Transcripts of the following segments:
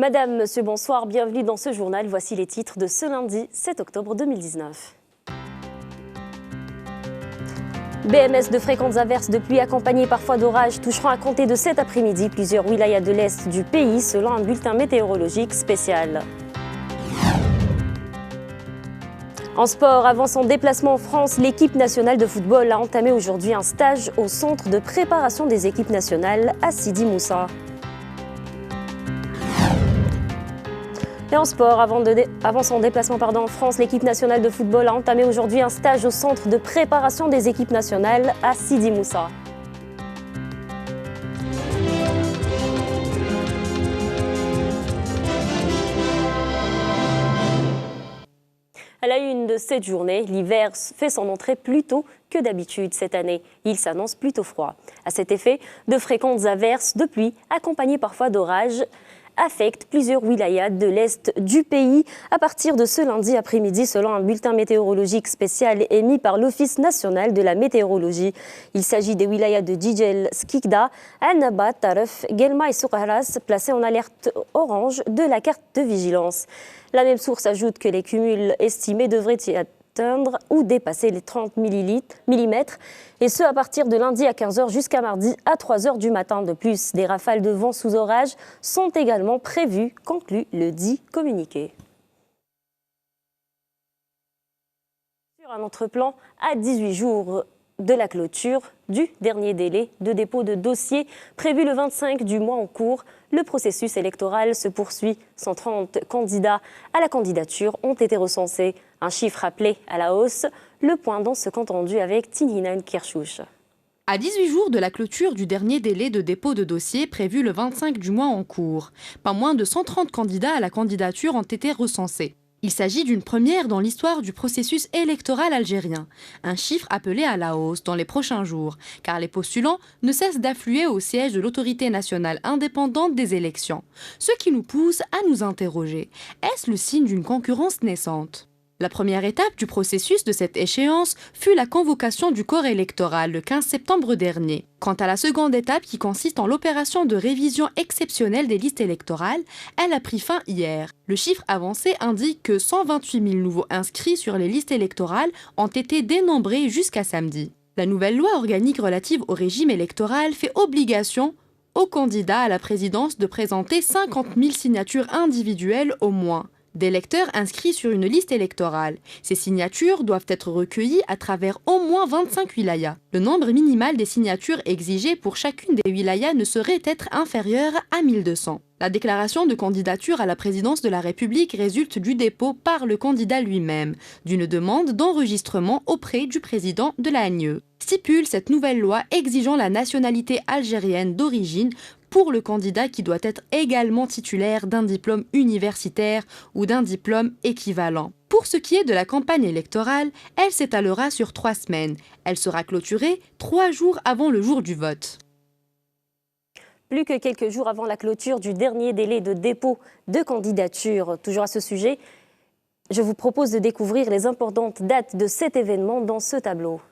Madame, monsieur, bonsoir, bienvenue dans ce journal. Voici les titres de ce lundi 7 octobre 2019. BMS de fréquentes averses de pluie accompagnées parfois d'orages toucheront à compter de cet après-midi plusieurs wilayas de l'Est du pays selon un bulletin météorologique spécial. En sport, avant son déplacement en France, l'équipe nationale de football a entamé aujourd'hui un stage au centre de préparation des équipes nationales à Sidi Moussa. Et en sport, avant son déplacement en France, l'équipe nationale de football a entamé aujourd'hui un stage au centre de préparation des équipes nationales à Sidi Moussa. À la une de cette journée, l'hiver fait son entrée plus tôt que d'habitude cette année. Il s'annonce plutôt froid. À cet effet, de fréquentes averses de pluie, accompagnées parfois d'orages, affectent plusieurs wilayas de l'Est du pays à partir de ce lundi après-midi selon un bulletin météorologique spécial émis par l'Office national de la météorologie. Il s'agit des wilayas de Djidjel, Skikda, Annaba, Taref, Guelma et Soukharas placés en alerte orange de la carte de vigilance. La même source ajoute que les cumuls estimés devraient y atteindre ou dépasser les 30 mm, et ce à partir de lundi à 15h jusqu'à mardi à 3h du matin. De plus, des rafales de vent sous orage sont également prévues, conclut le dit communiqué. Sur un autre plan, à 18 jours de la clôture du dernier délai de dépôt de dossier prévu le 25 du mois en cours, le processus électoral se poursuit. 130 candidats à la candidature ont été recensés. Un chiffre appelé à la hausse. Le point dans ce compte rendu avec Tinhinan Kershouch. À 18 jours de la clôture du dernier délai de dépôt de dossier prévu le 25 du mois en cours, pas moins de 130 candidats à la candidature ont été recensés. Il s'agit d'une première dans l'histoire du processus électoral algérien, un chiffre appelé à la hausse dans les prochains jours, car les postulants ne cessent d'affluer au siège de l'autorité nationale indépendante des élections, ce qui nous pousse à nous interroger, est-ce le signe d'une concurrence naissante ? La première étape du processus de cette échéance fut la convocation du corps électoral le 15 septembre dernier. Quant à la seconde étape qui consiste en l'opération de révision exceptionnelle des listes électorales, elle a pris fin hier. Le chiffre avancé indique que 128 000 nouveaux inscrits sur les listes électorales ont été dénombrés jusqu'à samedi. La nouvelle loi organique relative au régime électoral fait obligation aux candidats à la présidence de présenter 50 000 signatures individuelles au moins d'électeurs inscrits sur une liste électorale. Ces signatures doivent être recueillies à travers au moins 25 wilayas. Le nombre minimal des signatures exigées pour chacune des wilayas ne saurait être inférieur à 1200. La déclaration de candidature à la présidence de la République résulte du dépôt par le candidat lui-même d'une demande d'enregistrement auprès du président de l'ANIE. Stipule cette nouvelle loi exigeant la nationalité algérienne d'origine pour le candidat qui doit être également titulaire d'un diplôme universitaire ou d'un diplôme équivalent. Pour ce qui est de la campagne électorale, elle s'étalera sur 3 semaines. Elle sera clôturée 3 jours avant le jour du vote. Plus que quelques jours avant la clôture du dernier délai de dépôt de candidature. Toujours à ce sujet, je vous propose de découvrir les importantes dates de cet événement dans ce tableau.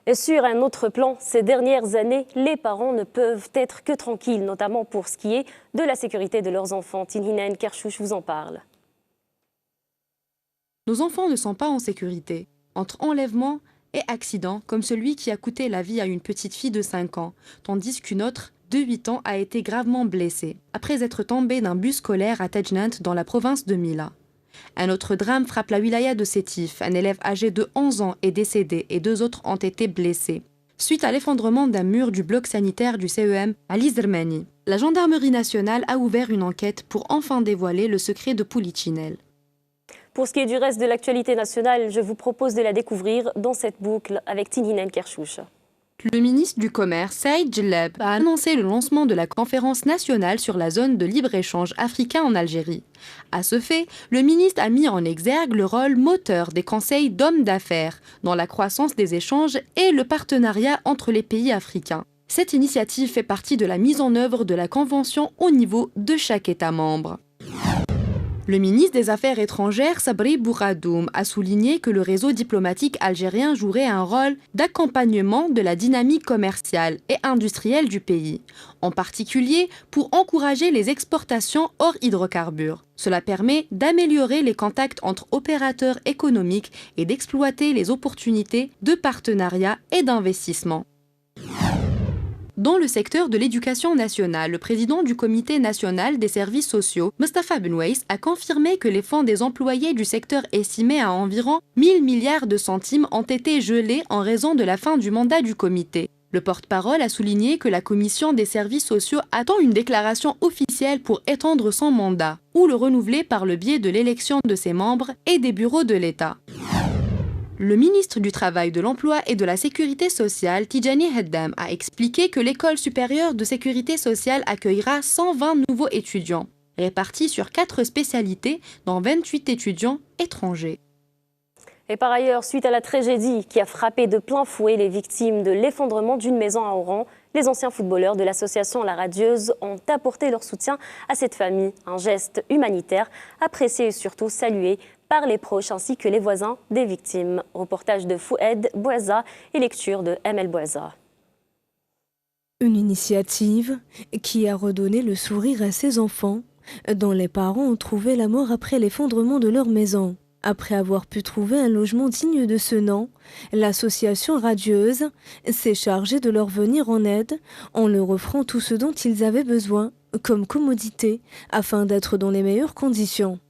Et sur un autre plan, ces dernières années, les parents ne peuvent être que tranquilles, notamment pour ce qui est de la sécurité de leurs enfants. Tinhinan Kershouch vous en parle. Nos enfants ne sont pas en sécurité. Entre enlèvements et accidents, comme celui qui a coûté la vie à une petite fille de 5 ans, tandis qu'une autre de 8 ans a été gravement blessée, après être tombée d'un bus scolaire à Tejnant dans la province de Mila. Un autre drame frappe la wilaya de Sétif. Un élève âgé de 11 ans est décédé et 2 autres ont été blessés. suite à l'effondrement d'un mur du bloc sanitaire du CEM à Lizermani. La gendarmerie nationale a ouvert une enquête pour enfin dévoiler le secret de Poulichinelle. Pour ce qui est du reste de l'actualité nationale, je vous propose de la découvrir dans cette boucle avec Tinine Kerchouch. Le ministre du Commerce, Saïd Djellab, a annoncé le lancement de la conférence nationale sur la zone de libre-échange africain en Algérie. À ce fait, le ministre a mis en exergue le rôle moteur des conseils d'hommes d'affaires dans la croissance des échanges et le partenariat entre les pays africains. Cette initiative fait partie de la mise en œuvre de la Convention au niveau de chaque État membre. Le ministre des Affaires étrangères, Sabri Bouradoum, a souligné que le réseau diplomatique algérien jouerait un rôle d'accompagnement de la dynamique commerciale et industrielle du pays, en particulier pour encourager les exportations hors hydrocarbures. Cela permet d'améliorer les contacts entre opérateurs économiques et d'exploiter les opportunités de partenariat et d'investissement. Dans le secteur de l'éducation nationale, le président du Comité national des services sociaux, Mostafa Benweiss, a confirmé que les fonds des employés du secteur estimés à environ 1000 milliards de centimes ont été gelés en raison de la fin du mandat du comité. Le porte-parole a souligné que la Commission des services sociaux attend une déclaration officielle pour étendre son mandat ou le renouveler par le biais de l'élection de ses membres et des bureaux de l'État. Le ministre du Travail, de l'Emploi et de la Sécurité sociale, Tidjani Heddam, a expliqué que l'École supérieure de sécurité sociale accueillera 120 nouveaux étudiants, répartis sur 4 spécialités, dont 28 étudiants étrangers. Et par ailleurs, suite à la tragédie qui a frappé de plein fouet les victimes de l'effondrement d'une maison à Oran, les anciens footballeurs de l'association La Radieuse ont apporté leur soutien à cette famille. Un geste humanitaire apprécié et surtout salué par les proches ainsi que les voisins des victimes. Reportage de Foued Bouaza et lecture de ML Bouaza. Une initiative qui a redonné le sourire à ces enfants, dont les parents ont trouvé la mort après l'effondrement de leur maison. Après avoir pu trouver un logement digne de ce nom, l'association Radieuse s'est chargée de leur venir en aide en leur offrant tout ce dont ils avaient besoin, comme commodité, afin d'être dans les meilleures conditions.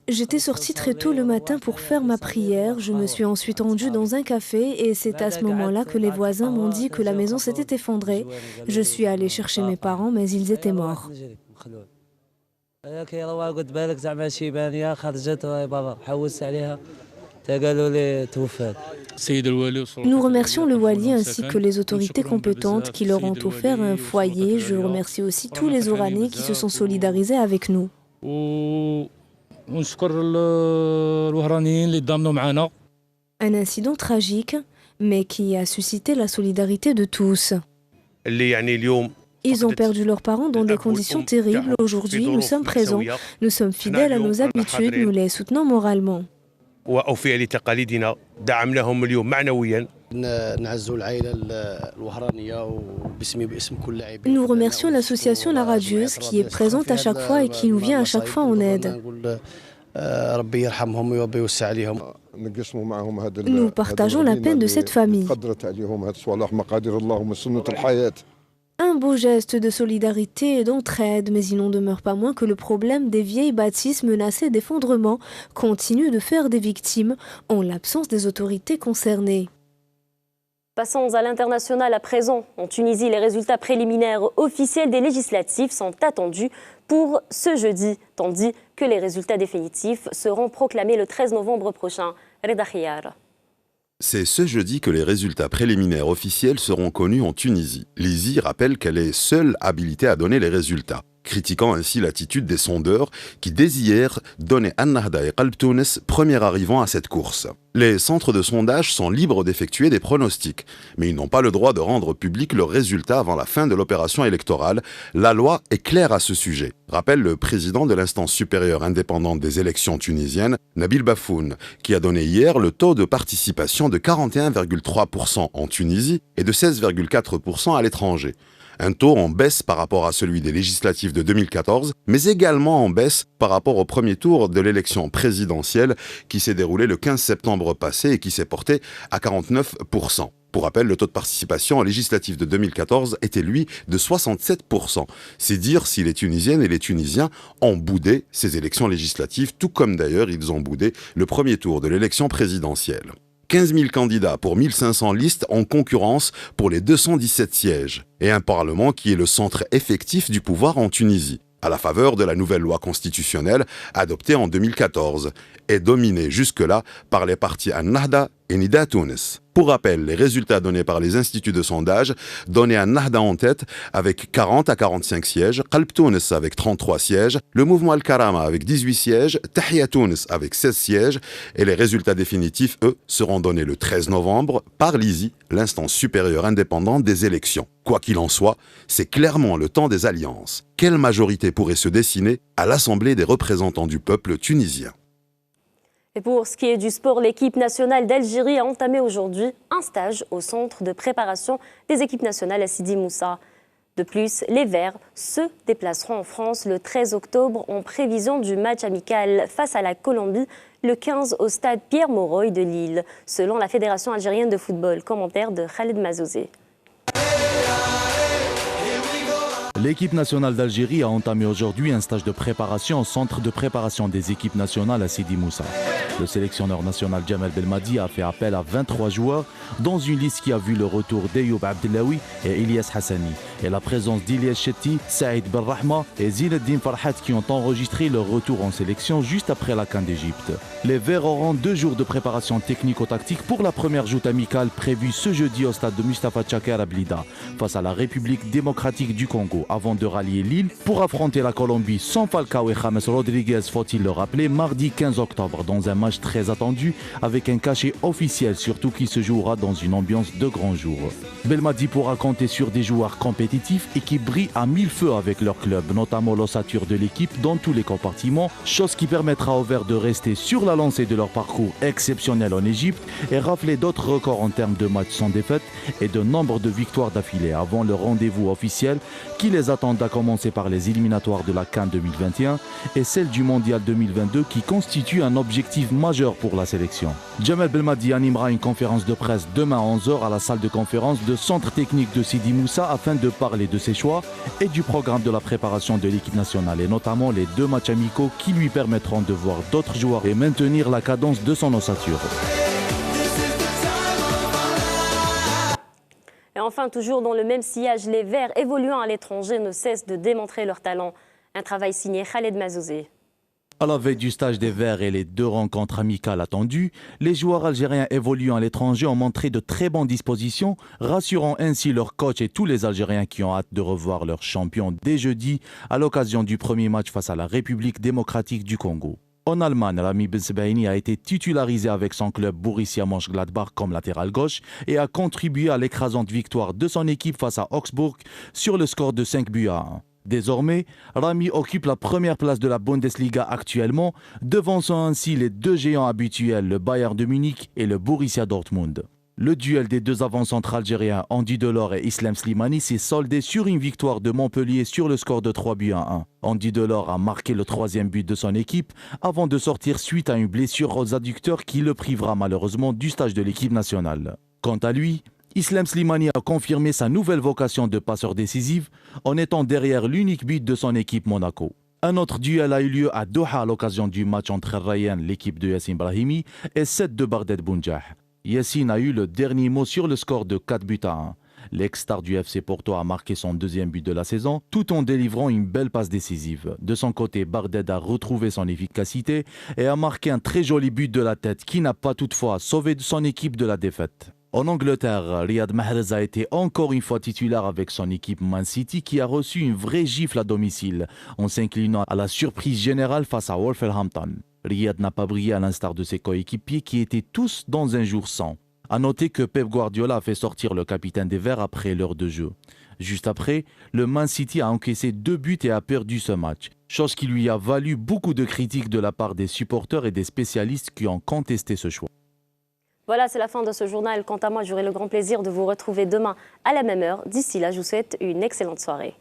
J'étais sortie très tôt le matin pour faire ma prière, je me suis ensuite rendue dans un café et c'est à ce moment-là que les voisins m'ont dit que la maison s'était effondrée. Je suis allée chercher mes parents mais ils étaient morts. Nous remercions le Wali ainsi que les autorités compétentes qui leur ont offert un foyer. Je remercie aussi tous les Oranais qui se sont solidarisés avec nous. Un incident tragique, mais qui a suscité la solidarité de tous. Ils ont perdu leurs parents dans des conditions terribles. Aujourd'hui, nous sommes présents, nous sommes fidèles à nos habitudes, nous les soutenons moralement. Nous remercions l'association La Radieuse qui est présente à chaque fois et qui nous vient à chaque fois en aide. Nous partageons la peine de cette famille. Un beau geste de solidarité et d'entraide, mais il n'en demeure pas moins que le problème des vieilles bâtisses menacées d'effondrement continue de faire des victimes en l'absence des autorités concernées. Passons à l'international à présent. En Tunisie, les résultats préliminaires officiels des législatives sont attendus pour ce jeudi, tandis que les résultats définitifs seront proclamés le 13 novembre prochain. Reda Khiyar. C'est ce jeudi que les résultats préliminaires officiels seront connus en Tunisie. L'ISI rappelle qu'elle est seule habilitée à donner les résultats, critiquant ainsi l'attitude des sondeurs qui, dès hier, donnaient Ennahda et Qalb Tounes premier arrivant à cette course. Les centres de sondage sont libres d'effectuer des pronostics, mais ils n'ont pas le droit de rendre public leurs résultats avant la fin de l'opération électorale. La loi est claire à ce sujet, rappelle le président de l'instance supérieure indépendante des élections tunisiennes, Nabil Bafoun, qui a donné hier le taux de participation de 41,3% en Tunisie et de 16,4% à l'étranger. Un taux en baisse par rapport à celui des législatives de 2014, mais également en baisse par rapport au premier tour de l'élection présidentielle qui s'est déroulé le 15 septembre passé et qui s'est porté à 49%. Pour rappel, le taux de participation aux législatives de 2014 était lui de 67%. C'est dire si les Tunisiennes et les Tunisiens ont boudé ces élections législatives, tout comme d'ailleurs ils ont boudé le premier tour de l'élection présidentielle. 15 000 candidats pour 1500 listes en concurrence pour les 217 sièges, et un parlement qui est le centre effectif du pouvoir en Tunisie, à la faveur de la nouvelle loi constitutionnelle adoptée en 2014, et dominée jusque-là par les partis Ennahda et Nida Tounes. Pour rappel, les résultats donnés par les instituts de sondage donnaient Ennahda en tête avec 40 à 45 sièges, Qalb Tounes avec 33 sièges, le mouvement Al-Karama avec 18 sièges, Tahia Tounes avec 16 sièges, et les résultats définitifs, eux, seront donnés le 13 novembre par l'ISI, l'instance supérieure indépendante des élections. Quoi qu'il en soit, c'est clairement le temps des alliances. Quelle majorité pourrait se dessiner à l'Assemblée des représentants du peuple tunisien ? Et pour ce qui est du sport, l'équipe nationale d'Algérie a entamé aujourd'hui un stage au centre de préparation des équipes nationales à Sidi Moussa. De plus, les Verts se déplaceront en France le 13 octobre en prévision du match amical face à la Colombie le 15 au stade Pierre-Mauroy de Lille, selon la Fédération algérienne de football. Commentaire de Khaled Mazouzé. L'équipe nationale d'Algérie a entamé aujourd'hui un stage de préparation au centre de préparation des équipes nationales à Sidi Moussa. Le sélectionneur national Jamel Belmadi a fait appel à 23 joueurs, dans une liste qui a vu le retour d'Ayoub Abdellaoui et Ilyas Hassani, et la présence d'Ilyas Chetti, Saïd Benrahma et Zinedine Farhat qui ont enregistré leur retour en sélection juste après la CAN d'Égypte. Les Verts auront 2 jours de préparation technico-tactique pour la première joute amicale prévue ce jeudi au stade de Mustapha Tchaker à Blida, face à la République démocratique du Congo, avant de rallier Lille pour affronter la Colombie sans Falcao et James Rodriguez, faut-il le rappeler, mardi 15 octobre, dans un match très attendu avec un cachet officiel, surtout qui se jouera dans une ambiance de grand jour. Belmadi pourra compter sur des joueurs compétitifs et qui brillent à mille feux avec leur club, notamment l'ossature de l'équipe dans tous les compartiments, chose qui permettra aux Verts de rester sur la lancée de leur parcours exceptionnel en Égypte et rafler d'autres records en termes de matchs sans défaite et de nombre de victoires d'affilée avant le rendez-vous officiel qui les attendent, à commencer par les éliminatoires de la CAN 2021 et celle du Mondial 2022 qui constitue un objectif majeur pour la sélection. Jamel Belmadi animera une conférence de presse demain à 11h à la salle de conférence de centre technique de Sidi Moussa afin de parler de ses choix et du programme de la préparation de l'équipe nationale et notamment les 2 matchs amicaux qui lui permettront de voir d'autres joueurs et maintenir la cadence de son ossature. Et enfin, toujours dans le même sillage, les Verts évoluant à l'étranger ne cessent de démontrer leur talent. Un travail signé Khaled Mazouzé. À la veille du stage des Verts et les 2 rencontres amicales attendues, les joueurs algériens évoluant à l'étranger ont montré de très bonnes dispositions, rassurant ainsi leur coach et tous les Algériens qui ont hâte de revoir leur champion dès jeudi à l'occasion du premier match face à la République démocratique du Congo. En Allemagne, Rami Bensebaini a été titularisé avec son club Borussia Mönchengladbach comme latéral gauche et a contribué à l'écrasante victoire de son équipe face à Augsbourg sur le score de 5-1. Désormais, Rami occupe la première place de la Bundesliga actuellement, devançant ainsi les 2 géants habituels, le Bayern de Munich et le Borussia Dortmund. Le duel des 2 avant-centres algériens, Andy Delors et Islam Slimani, s'est soldé sur une victoire de Montpellier sur le score de 3-1. Andy Delors a marqué le 3e but de son équipe avant de sortir suite à une blessure aux adducteurs qui le privera malheureusement du stage de l'équipe nationale. Quant à lui, Islam Slimani a confirmé sa nouvelle vocation de passeur décisif en étant derrière l'unique but de son équipe Monaco. Un autre duel a eu lieu à Doha à l'occasion du match entre Rayan, l'équipe de Yassine Brahimi, et Sed de Bardet Bounjah. Yassine a eu le dernier mot sur le score de 4-1. L'ex-star du FC Porto a marqué son 2e but de la saison, tout en délivrant une belle passe décisive. De son côté, Bardet a retrouvé son efficacité et a marqué un très joli but de la tête qui n'a pas toutefois sauvé son équipe de la défaite. En Angleterre, Riyad Mahrez a été encore une fois titulaire avec son équipe Man City qui a reçu une vraie gifle à domicile en s'inclinant à la surprise générale face à Wolverhampton. Riyad n'a pas brillé à l'instar de ses coéquipiers qui étaient tous dans un jour sans. A noter que Pep Guardiola a fait sortir le capitaine des Verts après l'heure de jeu. Juste après, le Man City a encaissé 2 buts et a perdu ce match, chose qui lui a valu beaucoup de critiques de la part des supporters et des spécialistes qui ont contesté ce choix. Voilà, c'est la fin de ce journal. Quant à moi, j'aurai le grand plaisir de vous retrouver demain à la même heure. D'ici là, je vous souhaite une excellente soirée.